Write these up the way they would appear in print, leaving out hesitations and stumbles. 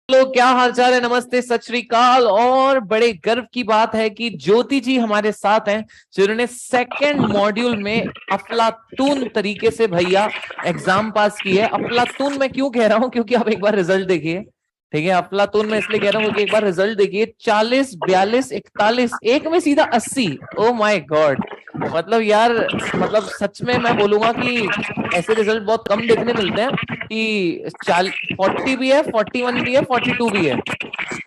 लोग क्या हाल चाल है। नमस्ते, सत श्री अकाल। और बड़े गर्व की बात है कि ज्योति जी हमारे साथ हैं, जिन्होंने सेकंड मॉड्यूल में अफलातून तरीके से भैया एग्जाम पास की है। अफलातून मैं क्यों कह रहा हूं, क्योंकि आप एक बार रिजल्ट देखिए। ठीक है, अफलातून मैं इसलिए कह रहा हूँ क्योंकि एक बार रिजल्ट देखिए। 40, 42, 41, एक में सीधा 80। Oh my God. मतलब यार, मतलब सच में मैं बोलूंगा कि ऐसे रिजल्ट बहुत कम देखने मिलते हैं कि 40 भी है, 41 भी है, 42 भी है,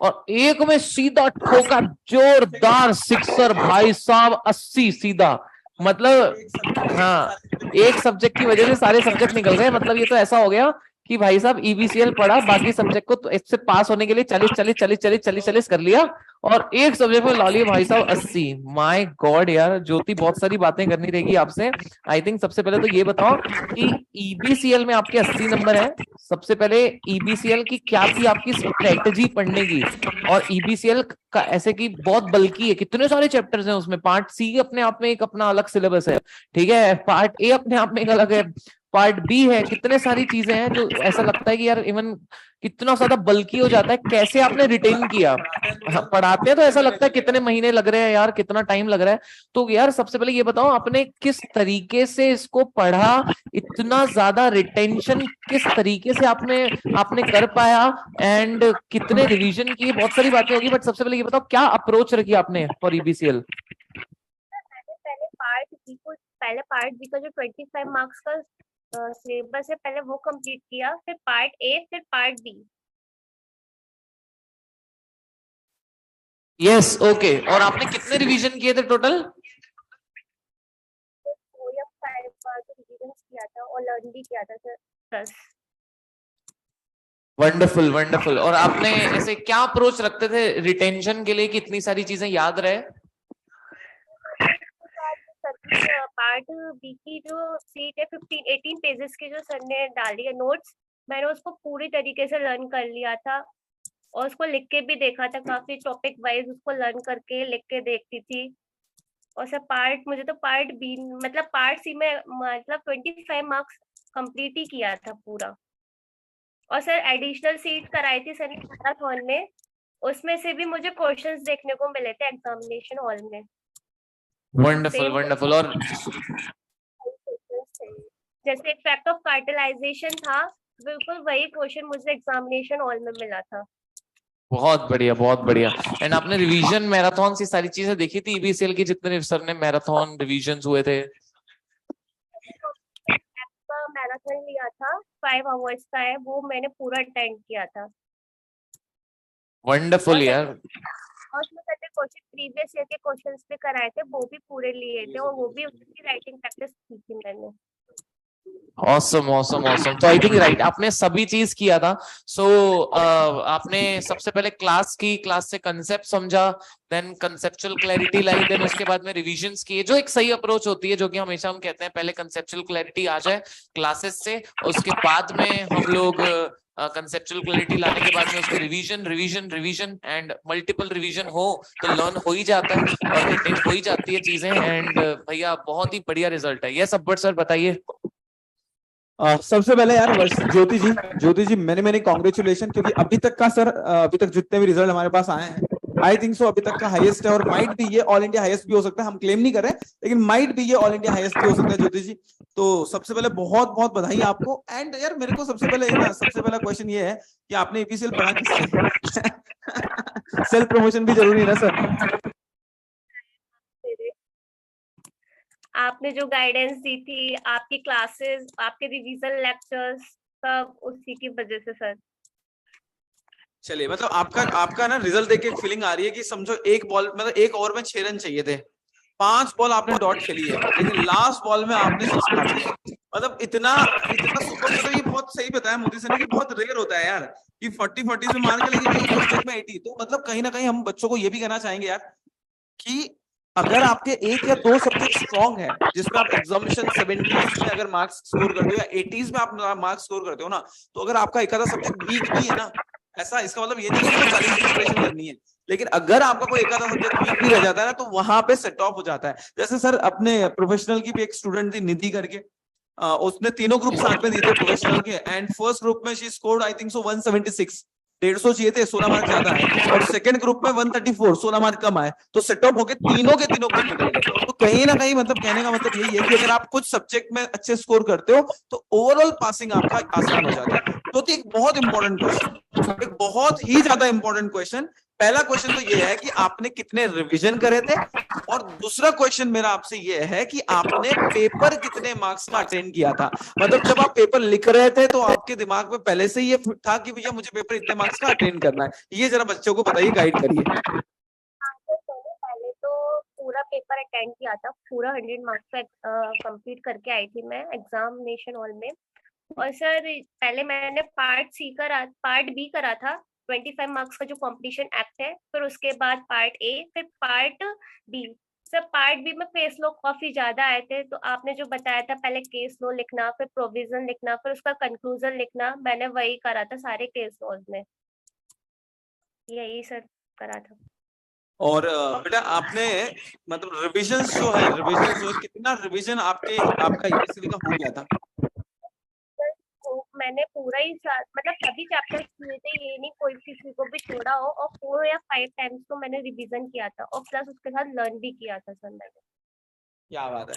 और एक में सीधा ठोका जोरदार सिक्सर भाई साहब, 80 सीधा। मतलब हाँ, एक सब्जेक्ट की वजह से सारे सब्जेक्ट निकल गए। मतलब ये तो ऐसा हो गया कि भाई साहब ईबीसीएल पढ़ा, बाकी सब्जेक्ट को तो इससे पास होने के लिए 40 कर लिया, और एक सब्जेक्ट में ला लिए भाई साहब 80। माय गॉड यार, ज्योति बहुत सारी बातें करनी रहेगी आपसे। आई थिंक सबसे पहले तो ये बताओ कि ईबीसीएल में आपके 80 नंबर है। सबसे पहले ईबीसीएल की क्या थी आपकी स्ट्रेटेजी पढ़ने की? और ईबीसीएल का ऐसे कि बहुत बल्कि है, कितने सारे चैप्टर्स हैं उसमें। पार्ट सी अपने आप में एक अपना अलग सिलेबस है, ठीक है। पार्ट ए अपने आप में एक अलग है, पार्ट बी है, कितने सारी चीजें हैं जो ऐसा लगता है कि यार इवन कितना ज्यादा बल्कि हो जाता है। कैसे आपने रिटेन किया? पढ़ाते हैं तो ऐसा लगता है कितने महीने लग रहे हैं यार, कितना टाइम लग रहा है। तो यार सबसे पहले ये बताओ, आपने किस तरीके से इसको पढ़ा, इतना ज्यादा रिटेंशन किस तरीके से आपने आपने कर पाया, एंड कितने रिवीजन किए? बहुत सारी बातें होगी, बट सबसे पहले ये बताओ क्या अप्रोच रखी आपने फॉर ईबीसीएल? पहले पार्ट बी का जो 25 मार्क्स का सिलेबस है, पहले वो कंप्लीट किया, फिर पार्ट ए, फिर पार्ट बी। Yes, okay. और आपने कितने रिवीजन किए थे टोटल? 4 या 5 बार रिवीजन किया था और लर्न भी किया था सर, 10। Wonderful wonderful. और आपने ऐसे क्या अप्रोच रखते थे रिटेंशन के लिए कि इतनी सारी चीजें याद रहे? पार्ट बी की जो सीट है 15-18 पेजेस की जो सर ने डाली है नोट्स, मैंने उसको पूरी तरीके से लर्न कर लिया था और उसको लिख के भी देखा था। काफी टॉपिक वाइज उसको लर्न करके लिख के देखती थी। और सर मुझे तो पार्ट बी मतलब पार्ट सी में मतलब 25 मार्क्स कंप्लीट ही किया था पूरा। और सर एडिशनल सीट कराई थी सर ने मैराथन में, उसमें से भी मुझे क्वेश्चंस देखने को मिले थे एग्जामिनेशन हॉल में। Wonderful wonderful. और जैसे एक फैक्ट ऑफ कार्टिलाइजेशन था, बिल्कुल वही क्वेश्चन मुझे एग्जामिनेशन हॉल में मिला था। बहुत बढ़िया बहुत बढ़िया। एंड आपने रिवीजन मैराथन से सारी चीजें देखी थी ईबीसीएल की, जितने सर ने मैराथन रिवीजन हुए थे? मैराथन लिया था 5 आवर्स का है, वो मैंने पूरा अटेंड किया था। वंडरफुल यार। और उसमें सर ने क्वेश्चन प्रीवियस ईयर के क्वेश्चंस भी कराए थे, वो भी पूरे लिए थे और वो भी उसकी राइटिंग प्रैक्टिस की थी मैंने। Awesome awesome awesome. तो आई थिंक राइट, आपने सभी चीज किया था। सो आपने सबसे पहले क्लास से कंसेप्ट समझा, देन कंसेप्चुअल क्लैरिटी लाई, देन उसके बाद में रिविजन्स किए, जो एक सही अप्रोच होती है, जो कि हमेशा हम कहते हैं पहले कंसेप्चुअल क्लैरिटी आ जाए क्लासेस से, उसके बाद में हम लोग कंसेप्चुअल क्लैरिटी लाने के बाद में उसके revision revision revision and multiple revision हो तो लर्न हो ही जाता है और रिटेन हो ही जाती है चीजें। एंड भैया बहुत ही बढ़िया रिजल्ट है। यस अब्बट सर बताइए। सबसे पहले यार ज्योति जी मैंने कॉन्ग्रेचुलेशन, क्योंकि अभी तक का सर, अभी तक जितने भी रिजल्ट हमारे पास आए हैं, आई थिंक सो अभी तक का हाईएस्ट है, और माइट भी ये ऑल इंडिया हाईएस्ट भी हो सकता है। हम क्लेम नहीं कर रहे, लेकिन माइट भी ये ऑल इंडिया हाईएस्ट भी हो सकता है ज्योति जी। तो सबसे पहले बहुत बहुत बधाई आपको। एंड यार मेरे को सबसे पहला क्वेश्चन ये है कि आपने ईपीसीएल पढ़ा किससे? सेल्फ प्रमोशन भी जरूरी है ना सर? आपने जो गाइडेंस दी थी, आपकी क्लासेस, आपके रिवीजन लेक्चर्स, सब उसी की वजह से सर। चलिए, मतलब आपका ना रिजल्ट देख के एक फीलिंग आ रही है कि समझो एक बॉल, मतलब एक ओवर में 6 रन चाहिए थे, 5 बॉल आपने डॉट खेली है, लेकिन लास्ट बॉल में आपने 6 मार दिए। मतलब इतना सुपर। मतलब ये बहुत सही बताया मोदी सर ने कि बहुत रेयर होता है यार कि 40 में मार के, लेकिन एक सब्जेक्ट में 80। तो मतलब कहीं ना कहीं हम बच्चों को ये भी कहना चाहेंगे यार कि अगर आपके 1 या 2 सब्जेक्ट स्ट्रॉन्ग है, जिसमें आप एग्जामिनेशन 70s में अगर मार्क्स स्कोर करते हो या 80s में आप मार्क्स स्कोर करते हो ना, तो अगर आपका एक आधा सब्जेक्ट वीक भी है ना, ऐसा इसका मतलब ये नहीं है कि 40 की प्रिपरेशन करनी है, लेकिन अगर आपका कोई एक आधा सब्जेक्ट वीक भी रह जाता है ना, तो वहां पे सेट ऑफ हो जाता है। जैसे सर अपने प्रोफेशनल की भी एक स्टूडेंट थी निधि करके, उसने तीनों ग्रुप साथ में दिए थे प्रोफेशनल के, एंड फर्स्ट ग्रुप में she scored I think so 176, 150 चाहिए थे, 16 मार्क ज्यादा है, और सेकंड ग्रुप में 134, 16 मार्क कम आए, तो सेट ऑफ होके तीनों के तीनों ग्रुप निकल गए। तो कहीं ना कहीं मतलब कहने का मतलब यही है कि अगर आप कुछ सब्जेक्ट में अच्छे स्कोर करते हो तो ओवरऑल पासिंग आपका आसान हो जाता है। तो एक बहुत इंपॉर्टेंट क्वेश्चन, एक बहुत ही ज्यादा इंपॉर्टेंट क्वेश्चन। पहला क्वेश्चन तो ये है कि आपने कितने रिवीजन करे थे, और दूसरा क्वेश्चन मेरा आपसे ये है कि आपने पेपर कितने मार्क्स का अटेंड किया था। मतलब जब आप पेपर लिख रहे थे तो आपके दिमाग में पहले से ये था कि भैया मुझे पेपर इतने मार्क्स का अटेंड करना है। ये जरा बच्चों को बताइए, गाइड करिए। पहले तो पूरा पेपर अटेंड किया था, पूरा 100 मार्क्स का कंप्लीट करके आई थी मैं एग्जामिनेशन हॉल में। और सर पहले मैंने पार्ट बी करा था, 25 मार्क्स का जो कंपटीशन एक्ट है, फिर उसके बाद पार्ट ए, फिर part B. Sir part B में केस लॉ काफी ज्यादा आए थे, तो आपने जो बताया था पहले केस लॉ लिखना, फिर प्रोविजन लिखना, फिर उसका कंक्लूजन लिखना, मैंने वही करा था सारे केस लॉज में, यही सर करा था। और बेटा आपने मतलब रिविजन जो है कितना रिविजन आपका यूपीएससी का हो गया था? मैंने पूरा ही मतलब सभी चैप्टर्स किए थे, ये नहीं कोई किसी को भी छोड़ा हो, और 4 या 5 टाइम्स तो मैंने रिवीजन किया था, और प्लस उसके साथ लर्न भी किया था सर मैंने। क्या बात है।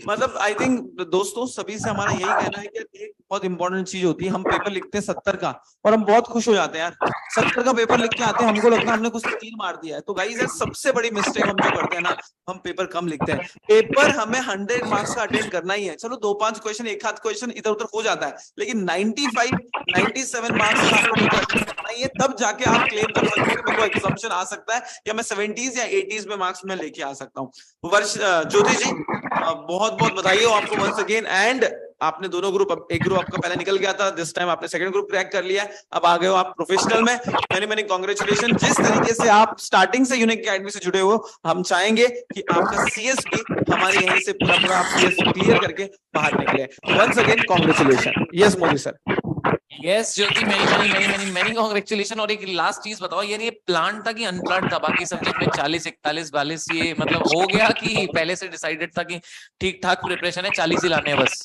मतलब आई थिंक दोस्तों सभी से हमारा यही कहना है कि एक बहुत इंपॉर्टेंट चीज होती है, हम पेपर लिखते हैं 70 का और हम बहुत खुश हो जाते हैं यार, 70 का पेपर लिख के आते हैं, हमको लगता है हमने कुछ तीर मार दिया है। तो गाइस यार सबसे बड़ी मिस्टेक हम जो करते हैं ना, हम पेपर कम लिखते हैं। पेपर हमें 100 मार्क्स का अटेंड करना ही है। चलो 2-5 क्वेश्चन, एक आध क्वेश्चन इधर उधर हो जाता है, लेकिन 95-97 मार्क्स का आपको पेपर अटेंड करना ही है, तब जाके आप क्लेम कर सकते हो कि मेरे को एग्जाम्पशन आ सकता है या मैं 70s या 80s में मार्क्स में लेके आ सकता हूँ। वर्ष ज्योति जी बहुत बहुत बधाई हो आपको वंस अगेन। एंड आपने दोनों ग्रुप, एक ग्रुप आपका पहले निकल गया था, दिस टाइम आपने सेकंड ग्रुप क्रैक कर लिया है, अब आ गए हो आप प्रोफेशनल में। Many many congratulation. जिस तरीके से आप स्टार्टिंग से यूनिक अकेडमी से जुड़े हो, हम चाहेंगे कि आपका सीएस भी हमारे यहीं से पूरा आप सीएस क्लियर करके बाहर निकले। Once again congratulation. Yes Modi sir. Yes Jyoti, many congratulation. और एक लास्ट चीज बताओ यार, ये प्लान था कि अनप्लान था? बाकी सब्जेक्ट में 40, 41, 42 ये मतलब हो गया कि पहले से डिसाइडेड था कि ठीक ठाक प्रिपरेशन है, 40 ही लाने हैं बस?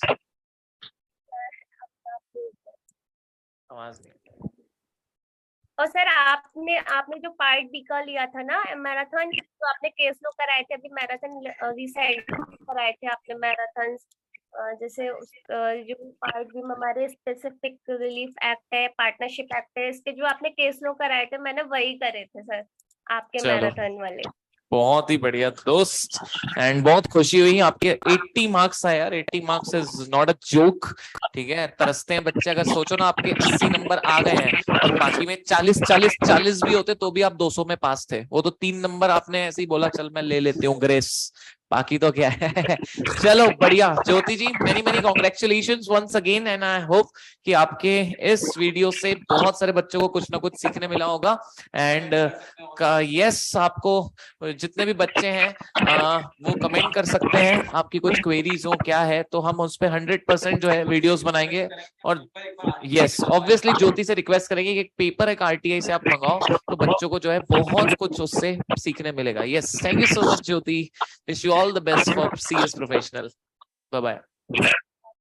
और सर आपने जो पार्ट बी का लिया था ना मैराथन, तो आपने केस लो कराए थे, अभी मैराथन रिसेंट कराए थे आपने मैराथन, जैसे जो पार्ट बी में हमारे स्पेसिफिक रिलीफ एक्ट है, पार्टनरशिप एक्ट है, इसके जो आपने केस लो कराए थे मैंने वही करे थे सर आपके मैराथन वाले। बहुत ही बढ़िया दोस्त, एंड बहुत खुशी हुई। आपके 80 मार्क्स आए यार, 80 marks is not a joke, ठीक है? तरसते हैं बच्चे। अगर सोचो ना आपके 80 नंबर आ गए हैं और बाकी में 40 भी होते तो भी आप 200 में पास थे। वो तो 3 नंबर आपने ऐसे ही बोला चल मैं ले लेती हूँ ग्रेस, बाकी तो क्या है। चलो बढ़िया Jyoti ji, many congratulations once again, and I hope कि आपके इस वीडियो से बहुत सारे बच्चों को कुछ ना कुछ सीखने मिला होगा। एंड यस, आपको जितने भी बच्चे हैं वो कमेंट कर सकते हैं, आपकी कुछ क्वेरीज हो क्या है, तो हम उस पर 100% जो है वीडियोस बनाएंगे। और यस ऑब्वियसली ज्योति से रिक्वेस्ट करेंगे कि एक पेपर एक आरटीआई से आप मंगाओ, तो बच्चों को जो है बहुत कुछ उससे सीखने मिलेगा। Yes, thank you so much Jyoti, wish you all the best for CS professional. Bye bye.